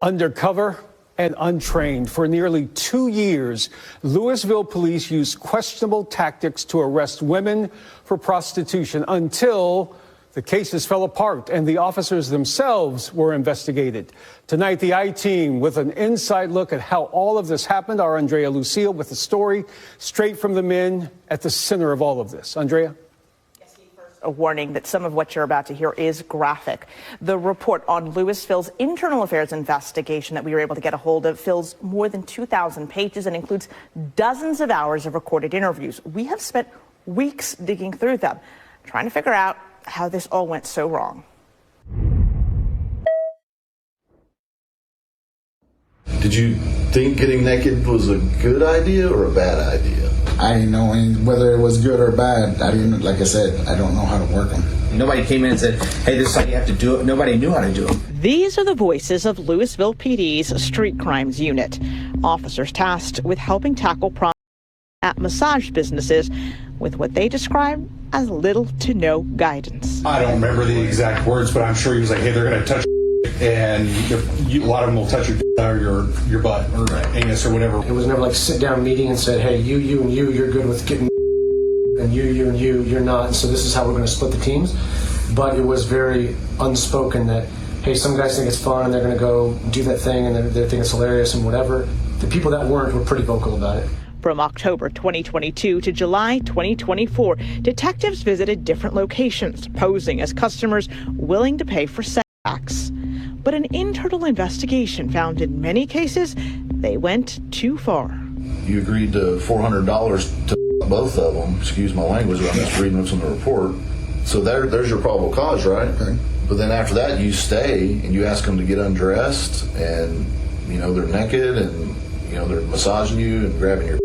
Undercover and untrained. For nearly 2 years, Louisville police used questionable tactics to arrest women for prostitution until the cases fell apart and the officers themselves were investigated. Tonight, the I-Team with an inside look at how all of this happened. Our Andrea Lucille with the story straight from the men at the center of all of this. Andrea? A warning that some of what you're about to hear is graphic. The report on Louisville's internal affairs investigation that we were able to get a hold of fills more than 2,000 pages and includes dozens of hours of recorded interviews. We have spent weeks digging through them, trying to figure out how this all went so wrong. Did you think getting naked was a good idea or a bad idea? I didn't know whether it was good or bad. I didn't, like I said, I don't know how to work them. Nobody came in and said, hey, this is how you have to do it. Nobody knew how to do them. These are the voices of Louisville PD's Street Crimes Unit. Officers tasked with helping tackle problems at massage businesses with what they describe as little to no guidance. I don't remember the exact words, but I'm sure he was like, hey, they're going to touch and a lot of them will touch your butt or anus or whatever. It was never like sit down meeting and said, hey, you and you, you're good with getting and you and you're not. And so this is how we're going to split the teams. But it was very unspoken that, hey, some guys think it's fun and they're going to go do that thing and they think it's hilarious and whatever. The people that weren't were pretty vocal about it. From October 2022 to July 2024, detectives visited different locations, posing as customers willing to pay for sex acts. But an internal investigation found in many cases they went too far. You agreed to $400 to both of them. Excuse my language, but I'm just reading what's in the report. So there's your probable cause, right? Okay. But then after that, you stay and you ask them to get undressed, and they're naked and they're massaging you and grabbing your.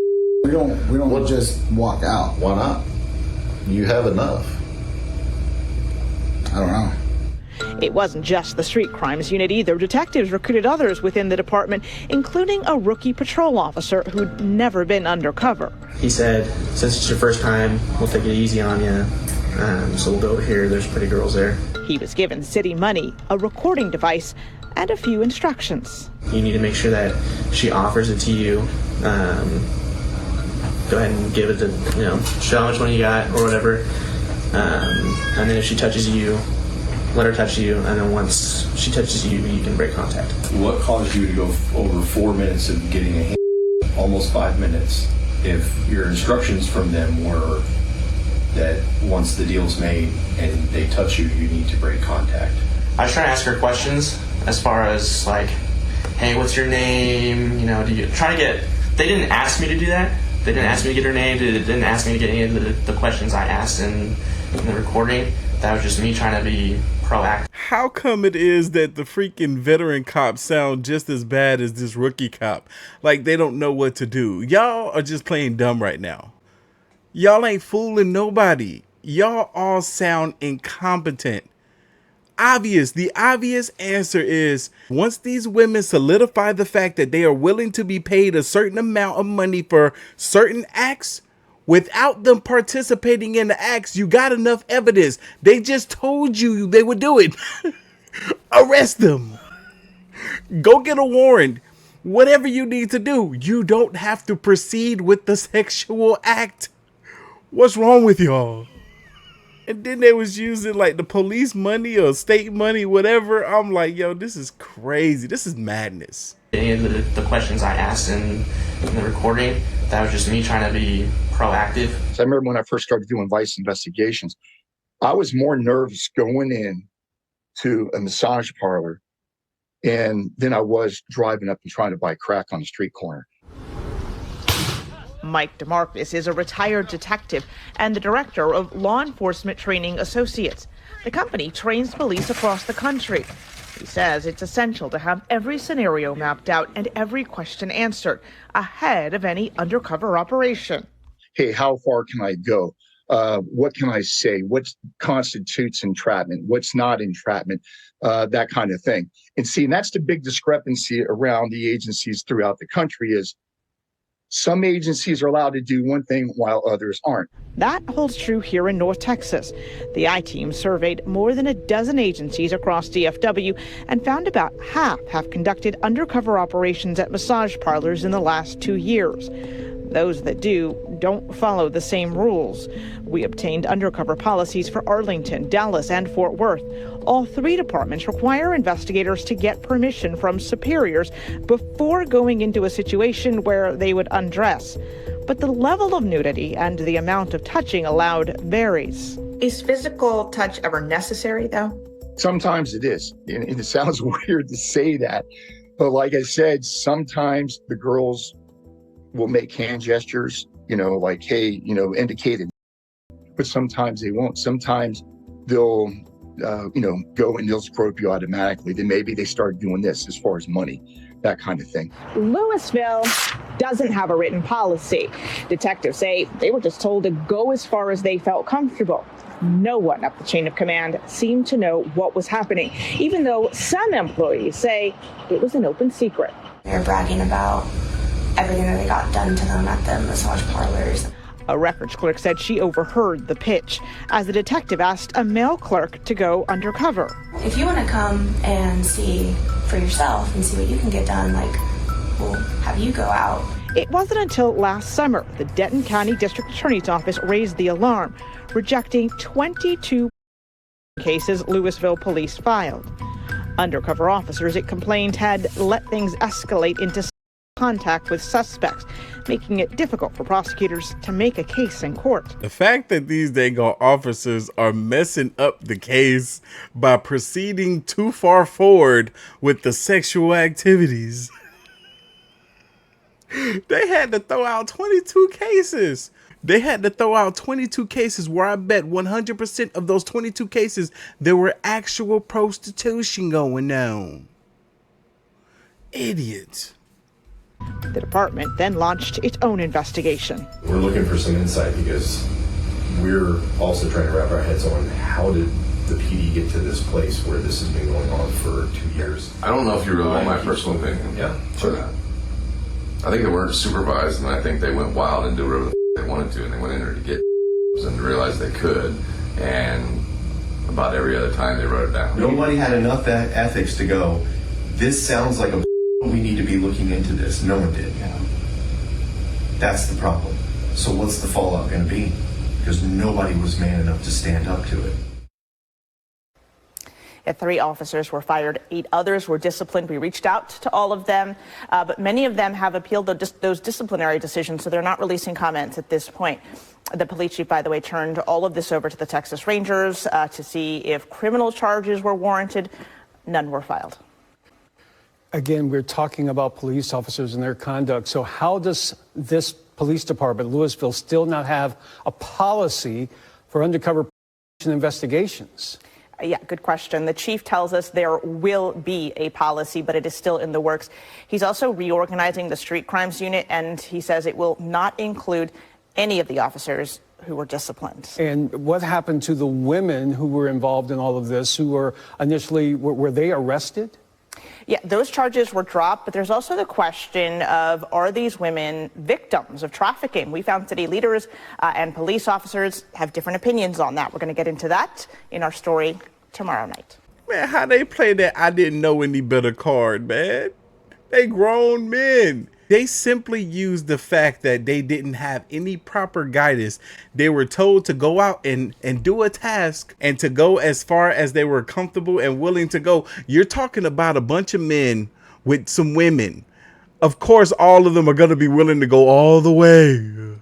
We don't just walk out. Why not? You have enough. I don't know. It wasn't just the Street Crimes Unit either. Detectives recruited others within the department, including a rookie patrol officer who'd never been undercover. He said, since it's your first time, we'll take it easy on you. So we'll go over here. There's pretty girls there. He was given city money, a recording device, and a few instructions. You need to make sure that she offers it to you. Go ahead and give it to, show how much money you got or whatever. And then if she touches you, let her touch you, and then once she touches you, you can break contact. What caused you to go over 4 minutes of getting a hand, almost 5 minutes, if your instructions from them were that once the deal's made and they touch you, you need to break contact? I was trying to ask her questions as far as like, hey, what's your name? Do you try to get? They didn't ask me to do that. They didn't ask me to get her name. They didn't ask me to get any of the questions I asked in the recording. That was just me trying to be proactive. How come it is that the freaking veteran cops sound just as bad as this rookie cop? Like they don't know what to do. Y'all are just playing dumb right now. Y'all ain't fooling nobody. Y'all all sound incompetent. The obvious answer is once these women solidify the fact that they are willing to be paid a certain amount of money for certain acts, without them participating in the acts, you got enough evidence. They just told you they would do it. Arrest them. Go get a warrant. Whatever you need to do. You don't have to proceed with the sexual act. What's wrong with y'all? And then they was using like the police money or state money, whatever. I'm like, yo, this is crazy. This is madness. Any of the questions I asked in the recording, that was just me trying to be proactive. So I remember when I first started doing Vice investigations, I was more nervous going in to a massage parlor and than I was driving up and trying to buy crack on the street corner. Mike DeMarcus is a retired detective and the director of Law Enforcement Training Associates. The company trains police across the country. He says it's essential to have every scenario mapped out and every question answered ahead of any undercover operation. Hey, how far can I go? What can I say? What constitutes entrapment? What's not entrapment? That kind of thing. And that's the big discrepancy around the agencies throughout the country is Some agencies are allowed to do one thing while others aren't. That holds true here in North Texas. The I-Team surveyed more than a dozen agencies across DFW and found about half have conducted undercover operations at massage parlors in the last 2 years. Those that do don't follow the same rules. We obtained undercover policies for Arlington, Dallas, and Fort Worth. All 3 departments require investigators to get permission from superiors before going into a situation where they would undress. But the level of nudity and the amount of touching allowed varies. Is physical touch ever necessary, though? Sometimes it is. And it sounds weird to say that. But like I said, sometimes the girls will make hand gestures, like, hey, indicated. But sometimes they won't. Sometimes they'll, go and they'll stroke you automatically. Then maybe they start doing this as far as money, that kind of thing. Louisville doesn't have a written policy. Detectives say they were just told to go as far as they felt comfortable. No one up the chain of command seemed to know what was happening, even though some employees say it was an open secret. They're bragging about everything that they got done to them at the massage parlors. A records clerk said she overheard the pitch as the detective asked a male clerk to go undercover. If you want to come and see for yourself and see what you can get done, we'll have you go out. It wasn't until last summer the Denton County District Attorney's Office raised the alarm, rejecting 22 cases Louisville police filed. Undercover officers, it complained, had let things escalate into contact with suspects, making it difficult for prosecutors to make a case in court. The fact that these dang officers are messing up the case by proceeding too far forward with the sexual activities. They had to throw out 22 cases. They had to throw out 22 cases where I bet 100% of those 22 cases there were actual prostitution going on. Idiots. The department then launched its own investigation. We're looking for some insight because we're also trying to wrap our heads on how did the PD get to this place where this has been going on for 2 years. I don't know if you really want my personal opinion. Yeah, sure. I think they weren't supervised, and I think they went wild and did whatever the they wanted to, and they went in there to get and realized they could, and about every other time they wrote it down. Nobody had enough ethics to go, this sounds like a we need to be looking into this. No one did. Yeah. That's the problem. So what's the fallout going to be? Because nobody was man enough to stand up to it. 3 officers were fired, 8 others were disciplined. We reached out to all of them, but many of them have appealed those disciplinary decisions, so they're not releasing comments at this point. The police chief, by the way, turned all of this over to the Texas Rangers to see if criminal charges were warranted. None were filed. Again, we're talking about police officers and their conduct. So how does this police department, Louisville, still not have a policy for undercover investigations? Yeah, good question. The chief tells us there will be a policy, but it is still in the works. He's also reorganizing the street crimes unit, and he says it will not include any of the officers who were disciplined. And what happened to the women who were involved in all of this, who were initially, were they arrested? Yeah, those charges were dropped, but there's also the question of, are these women victims of trafficking? We found city leaders and police officers have different opinions on that. We're going to get into that in our story tomorrow night. Man, how they play that I didn't know any better card, man? They grown men. They simply used the fact that they didn't have any proper guidance. They were told to go out and do a task and to go as far as they were comfortable and willing to go. You're talking about a bunch of men with some women. Of course, all of them are going to be willing to go all the way.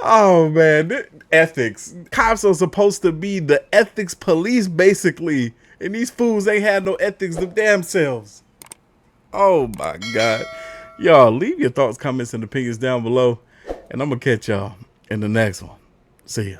Oh, man. Ethics. Cops are supposed to be the ethics police, basically. And these fools ain't had no ethics of damn selves. Oh my God. Y'all leave your thoughts, comments, and opinions down below. And I'm going to catch y'all in the next one. See ya.